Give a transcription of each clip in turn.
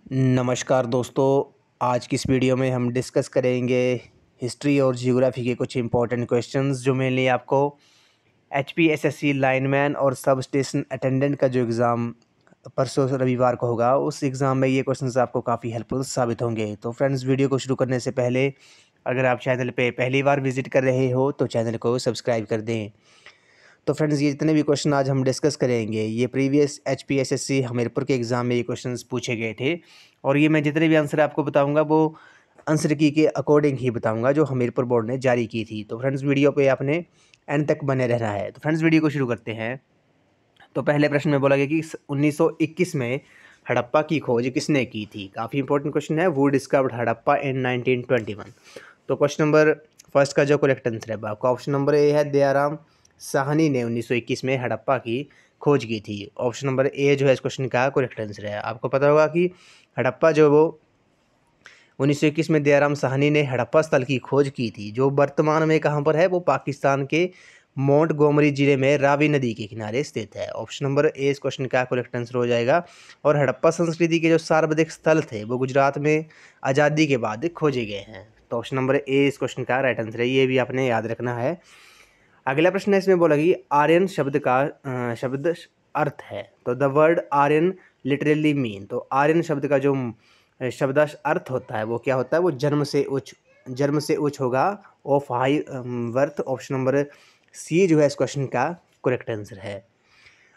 नमस्कार दोस्तों। आज की इस वीडियो में हम डिस्कस करेंगे हिस्ट्री और जियोग्राफी के कुछ इंपॉर्टेंट क्वेश्चंस जो मेनली आपको एचपीएसएससी लाइनमैन और सब स्टेशन अटेंडेंट का जो एग्ज़ाम परसों रविवार को होगा, उस एग्ज़ाम में ये क्वेश्चंस आपको काफ़ी हेल्पफुल साबित होंगे। तो फ्रेंड्स, वीडियो को शुरू करने से पहले अगर आप चैनल पे पहली बार विजिट कर रहे हो तो चैनल को सब्सक्राइब कर दें। तो फ्रेंड्स, ये जितने भी क्वेश्चन आज हम डिस्कस करेंगे ये प्रीवियस एचपीएसएससी हमीरपुर के एग्ज़ाम में ये क्वेश्चंस पूछे गए थे और ये मैं जितने भी आंसर आपको बताऊंगा वो आंसर की के अकॉर्डिंग ही बताऊंगा जो हमीरपुर बोर्ड ने जारी की थी। तो फ्रेंड्स, वीडियो पे आपने एंड तक बने रहना है। तो फ्रेंड्स, वीडियो को शुरू करते हैं। तो पहले प्रश्न में बोला गया कि 1921 में हड़प्पा की खोज किसने की थी। काफ़ी इंपॉर्टेंट क्वेश्चन है। वो डिस्कवर्ड हड़प्पा इन 1921। तो क्वेश्चन नंबर फर्स्ट का जो करेक्ट आंसर है आपका ऑप्शन नंबर ए है, दयाराम साहनी ने 1921 में हड़प्पा की खोज की थी। ऑप्शन नंबर ए जो है इस क्वेश्चन का करेक्ट आंसर है। आपको पता होगा कि हड़प्पा जो वो 1921 में दयाराम साहनी ने हड़प्पा स्थल की खोज की थी, जो वर्तमान में कहाँ पर है, वो पाकिस्तान के मोंटगोमरी जिले में रावी नदी के किनारे स्थित है। ऑप्शन नंबर ए इस क्वेश्चन का करेक्ट आंसर हो जाएगा। और हड़प्पा संस्कृति के जो सर्वाधिक स्थल थे वो गुजरात में आज़ादी के बाद खोजे गए हैं। तो ऑप्शन नंबर ए इस क्वेश्चन का राइट आंसर है। ये भी आपने याद रखना है। अगला प्रश्न है, इसमें बोला कि आर्यन शब्द का शब्द अर्थ है। तो the word Aryan literally mean. तो आर्यन शब्द का जो शब्द अर्थ होता है वो क्या होता है, वो जन्म से उच्च होगा, of high birth. Option number C जो है इस क्वेश्चन का करेक्ट आंसर है।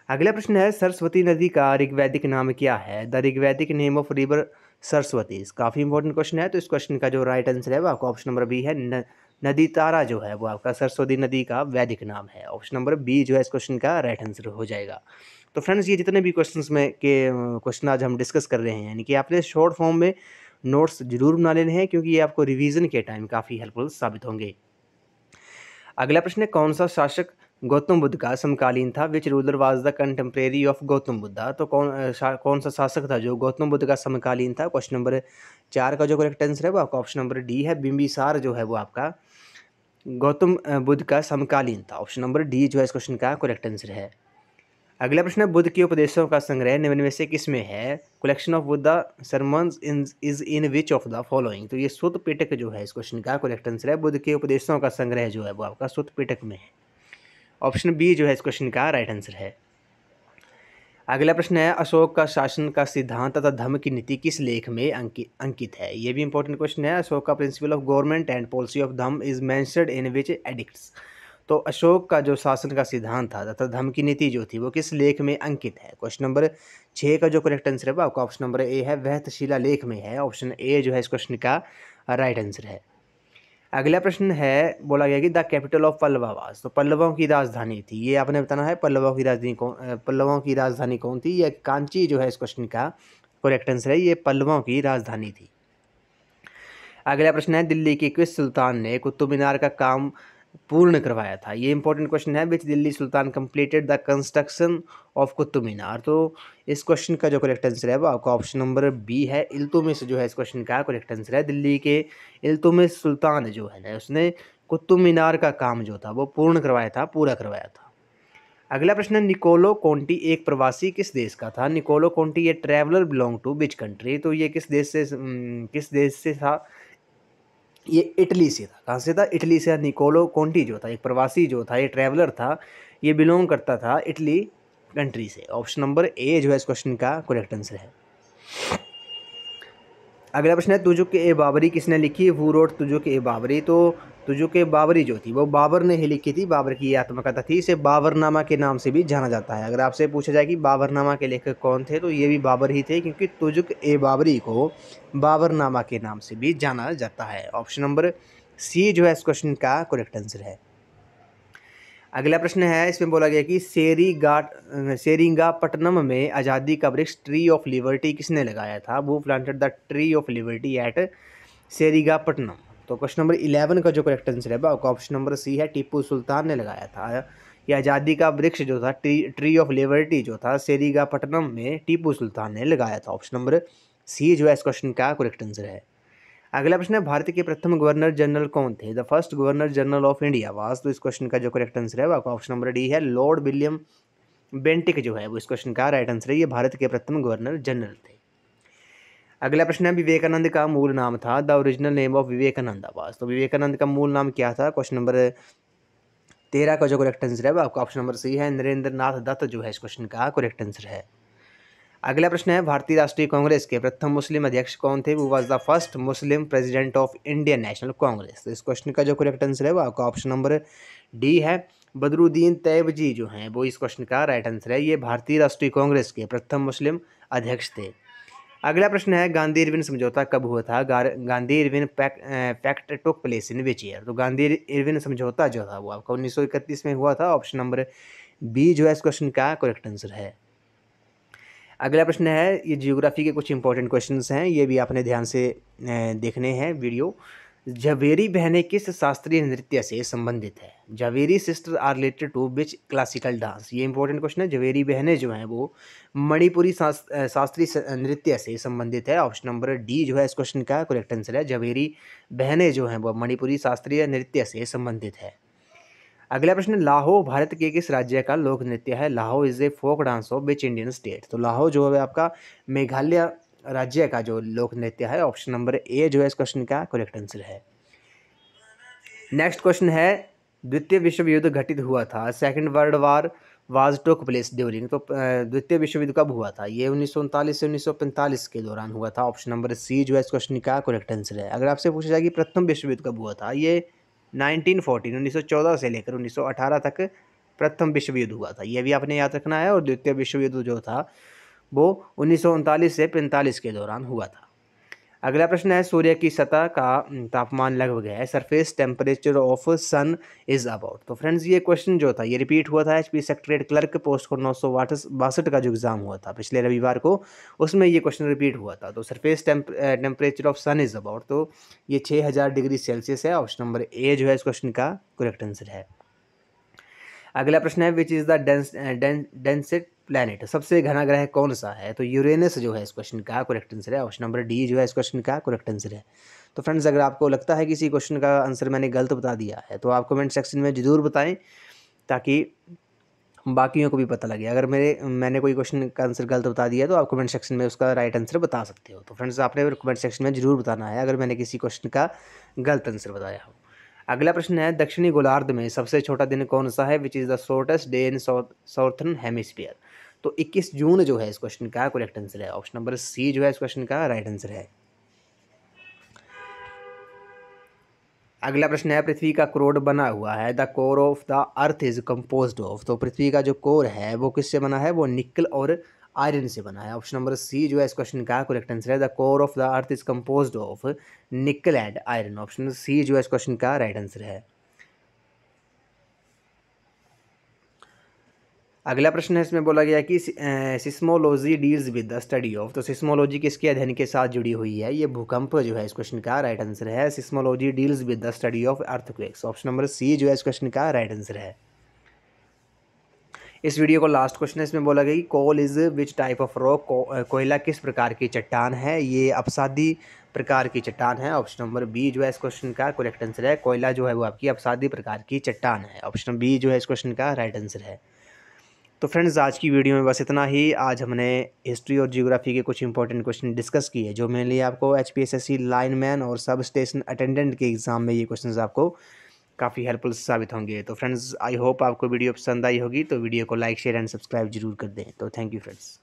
अगला प्रश्न है, सरस्वती नदी का ऋग्वैदिक नाम क्या है। The Rigvedic name of river Saraswati. काफ़ी इंपॉर्टेंट क्वेश्चन है। तो इस क्वेश्चन का जो राइट आंसर है वो आपका ऑप्शन नंबर बी है। नदी तारा जो है वो आपका सरस्वती नदी का वैदिक नाम है। ऑप्शन नंबर बी जो है इस क्वेश्चन का राइट आंसर हो जाएगा। तो फ्रेंड्स, ये जितने भी क्वेश्चन आज हम डिस्कस कर रहे हैं, यानी कि आपने शॉर्ट फॉर्म में नोट्स जरूर बना लेने हैं क्योंकि ये आपको रिवीजन के टाइम काफ़ी हेल्पफुल साबित होंगे। अगला प्रश्न है, कौन सा शासक गौतम बुद्ध का समकालीन था। Which ruler was the contemporary of Gautam Buddha. तो कौन सा शासक था जो गौतम बुद्ध का समकालीन था। क्वेश्चन नंबर 4 का जो करेक्ट आंसर है वो आपका ऑप्शन नंबर डी है। बिंबिसार जो है वो आपका गौतम बुद्ध का समकालीन था। ऑप्शन नंबर डी जो है इस क्वेश्चन का करेक्ट आंसर है। अगला प्रश्न है, बुद्ध के उपदेशों का संग्रह निम्न में से किसमें है। Collection of Buddha sermons is in which of the following. तो ये सुत्त पिटक जो है इस क्वेश्चन का करेक्ट आंसर है। बुद्ध के उपदेशों का संग्रह जो है वो आपका सुत्त पिटक में है। ऑप्शन बी जो है इस क्वेश्चन का राइट आंसर है। अगला प्रश्न है, अशोक का शासन का सिद्धांत तथा धर्म की नीति किस लेख में अंकित है। ये भी इंपॉर्टेंट क्वेश्चन है। अशोक का principle of government and policy of dharma is mentioned in which edicts. तो अशोक का जो शासन का सिद्धांत था तथा धर्म की नीति जो थी वो किस लेख में अंकित है। क्वेश्चन नंबर 6 का जो करेक्ट आंसर है वो आपका ऑप्शन नंबर ए है, वह तक्षशिला लेख में है। ऑप्शन ए जो है इस क्वेश्चन का राइट आंसर है। अगला प्रश्न है, बोला गया कि the capital of Pallava was. तो पल्लवों की राजधानी थी, ये आपने बताना है। पल्लवों की राजधानी कौन थी। ये कांची जो है इस क्वेश्चन का करेक्ट आंसर है। ये पल्लवों की राजधानी थी। अगला प्रश्न है, दिल्ली के किस सुल्तान ने कुतुब मीनार का काम पूर्ण करवाया था। ये इंपॉर्टेंट क्वेश्चन है। Which Delhi sultan completed the construction of Qutub Minar. तो इस क्वेश्चन का जो करेक्ट आंसर है वो आपका ऑप्शन नंबर बी है। इल्तुमिश जो है इस क्वेश्चन का करेक्ट आंसर है। दिल्ली के इल्तुमिश सुल्तान जो है ना, उसने कुतुब मीनार का काम जो था वो पूर्ण करवाया था, पूरा करवाया था। अगला प्रश्न है, निकोलो कोंटी एक प्रवासी किस देश का था। निकोलो कोंटी ये traveller belong to which country. तो ये किस देश से था। ये इटली से था। कहाँ से था, इटली से। निकोलो कोंटी जो था एक प्रवासी जो था, ये ट्रैवलर था, ये बिलोंग करता था इटली कंट्री से। ऑप्शन नंबर ए जो है इस क्वेश्चन का करेक्ट आंसर है। अगला प्रश्न है, तुजुक ए बाबरी किसने लिखी। हु रोट तुजुक ए बाबरी। तो तुजुक ए बाबरी जो थी वो बाबर ने ही लिखी थी। बाबर की आत्मकथा थी। इसे बाबरनामा के नाम से भी जाना जाता है। अगर आपसे पूछा जाए कि बाबरनामा के लेखक कौन थे तो ये भी बाबर ही थे, क्योंकि तुजुक ए बाबरी को बाबरनामा के नाम से भी जाना जाता है। ऑप्शन नंबर सी जो है इस क्वेश्चन का करेक्ट आंसर है। अगला प्रश्न है, इसमें बोला गया कि सेरिंगापट्टनम में आज़ादी का वृक्ष ट्री ऑफ लिबर्टी किसने लगाया था। वो planted the tree of liberty at Seringapatam. तो क्वेश्चन नंबर 11 का जो करेक्ट आंसर है आपका ऑप्शन नंबर सी है, टीपू सुल्तान ने लगाया था। ये आज़ादी का वृक्ष जो था ट्री ऑफ लिबर्टी जो था सेरिंगापट्टनम में टीपू सुल्तान ने लगाया था। ऑप्शन नंबर सी जो है इस क्वेश्चन का करेक्ट आंसर है। अगला प्रश्न है, भारत के प्रथम गवर्नर जनरल कौन थे। The first governor general of India was. तो इस क्वेश्चन का जो करेक्ट आंसर है आपका ऑप्शन नंबर डी है, लॉर्ड विलियम बेंटिक जो है वो इस क्वेश्चन का राइट आंसर है। ये भारत के प्रथम गवर्नर जनरल थे। अगला प्रश्न है, विवेकानंद का मूल नाम था, the original name of Vivekananda आवास। तो विवेकानंद का मूल नाम क्या था? क्वेश्चन नंबर 13 का जो करेक्ट आंसर है वो आपका ऑप्शन नंबर सी है, नरेंद्र नाथ दत्त जो है इस क्वेश्चन का करेक्ट आंसर है। अगला प्रश्न है, भारतीय राष्ट्रीय कांग्रेस के प्रथम मुस्लिम अध्यक्ष कौन थे? वो was the first Muslim president of Indian national Congress. तो इस क्वेश्चन का जो करेक्ट आंसर है वो आपका ऑप्शन नंबर डी है, बदरुद्दीन तैयबजी जो हैं वो इस क्वेश्चन का राइट आंसर है। ये भारतीय राष्ट्रीय कांग्रेस के प्रथम मुस्लिम अध्यक्ष थे। अगला प्रश्न है, गांधी इरविन समझौता कब हुआ था? Gandhi Irwin pact took place in which year? तो गांधी इरविन समझौता जो था वो आपका 1931 में हुआ था। ऑप्शन नंबर बी जो है इस क्वेश्चन का करेक्ट आंसर है। अगला प्रश्न है, ये जियोग्राफी के कुछ इंपॉर्टेंट क्वेश्चंस हैं, ये भी आपने ध्यान से देखने हैं वीडियो। जवेरी बहनें किस शास्त्रीय नृत्य से संबंधित है? Javeri sister are related to which classical dance? ये इंपॉर्टेंट क्वेश्चन है। जवेरी बहनें जो हैं वो मणिपुरी शास्त्रीय नृत्य से संबंधित है। ऑप्शन नंबर डी जो है इस क्वेश्चन का करेक्ट आंसर है। जवेरी बहनें जो हैं वो मणिपुरी शास्त्रीय नृत्य से संबंधित है। अगला प्रश्न, लाहो भारत के किस राज्य का लोक नृत्य है? Laho is a folk dance of which Indian state? तो लाहो जो है आपका मेघालय राज्य का जो लोक नृत्य है। ऑप्शन नंबर ए जो है इस क्वेश्चन का करेक्ट आंसर है। नेक्स्ट क्वेश्चन है, द्वितीय विश्व युद्ध घटित हुआ था, second world war was took place during? तो द्वितीय विश्व युद्ध कब हुआ था? ये 1939 से 1945 के दौरान हुआ था। ऑप्शन नंबर सी जो है इस क्वेश्चन का करेक्ट आंसर है। अगर आपसे पूछा जाए कि प्रथम विश्व युद्ध कब हुआ था, ये 1914 से लेकर 1918 तक प्रथम विश्व युद्ध हुआ था, यह भी आपने याद रखना है। और द्वितीय विश्व युद्ध जो था वो 1939 से 45 के दौरान हुआ था। अगला प्रश्न है, सूर्य की सतह का तापमान लगभग है, surface temperature of sun is about? तो फ्रेंड्स ये क्वेश्चन जो था ये रिपीट हुआ था एचपी सेक्रेटरीट क्लर्क पोस्ट को 962 का जो एग्जाम हुआ था पिछले रविवार को, उसमें ये क्वेश्चन रिपीट हुआ था। तो surface temperature of sun is about, तो ये 6000 डिग्री सेल्सियस है। ऑप्शन नंबर ए जो है इस क्वेश्चन का करेक्ट आंसर है। अगला प्रश्न है, which is the densest planet? सबसे घना ग्रह कौन सा है? तो यूरेनस जो है इस क्वेश्चन का करेक्ट आंसर है। ऑप्शन नंबर डी जो है इस क्वेश्चन का करेक्ट आंसर है। तो फ्रेंड्स अगर आपको लगता है किसी क्वेश्चन का आंसर मैंने गलत बता दिया है तो आप कमेंट सेक्शन में ज़रूर बताएं, ताकि बाकियों को भी पता लगे। अगर मैंने कोई क्वेश्चन का आंसर गलत बता दिया तो आप कमेंट सेक्शन में उसका राइट आंसर बता सकते हो। तो फ्रेंड्स आपने कमेंट सेक्शन में ज़रूर बताना है अगर मैंने किसी क्वेश्चन का गलत आंसर बताया हो। अगला प्रश्न है, दक्षिणी गोलार्ध में सबसे छोटा दिन कौन सा है? Which is the shortest day in southern hemisphere? तो 21 जून जो है इस क्वेश्चन का करेक्ट आंसर है। ऑप्शन नंबर सी जो है इस क्वेश्चन का राइट आंसर है। अगला प्रश्न है, पृथ्वी का कोर बना हुआ है, the core of the earth is composed of? तो पृथ्वी का जो कोर है वो किससे बना है? वो निकल और आयरन से बना है। ऑप्शन नंबर सी जो है इस क्वेश्चन का करेक्ट आंसर है। The core of the earth is composed of nickel and iron. Option C जो है इस क्वेश्चन का राइट आंसर है। अगला प्रश्न है, इसमें बोला गया कि seismology deals with the study of? तो सिस्मोलॉजी किसके अध्ययन के साथ जुड़ी हुई है? ये भूकंप जो है इस क्वेश्चन का राइट आंसर है। Seismology deals with the study of earthquakes. Option number C जो है इस क्वेश्चन का राइट आंसर है। इस वीडियो को लास्ट क्वेश्चन है, इसमें बोला गया कि coal is which type of rock? कोयला किस प्रकार की चट्टान है? ये अपसादी प्रकार की चट्टान है। ऑप्शन नंबर बी जो है इस क्वेश्चन का करेक्ट आंसर है। कोयला जो है वो आपकी अपसादी प्रकार की चट्टान है। ऑप्शन बी जो है इस क्वेश्चन का राइट आंसर है। तो फ्रेंड्स आज की वीडियो में बस इतना ही। आज हमने हिस्ट्री और जियोग्राफी के कुछ इंपॉर्टेंट क्वेश्चन डिस्कस किए जो मेनली आपको HPSSC लाइनमैन और सब स्टेशन अटेंडेंट के एग्ज़ाम में ये क्वेश्चंस आपको काफ़ी हेल्पफुल साबित होंगे। तो फ्रेंड्स आई होप आपको वीडियो पसंद आई होगी, तो वीडियो को लाइक शेयर एंड सब्सक्राइब जरूर कर दें। तो थैंक यू फ्रेंड्स।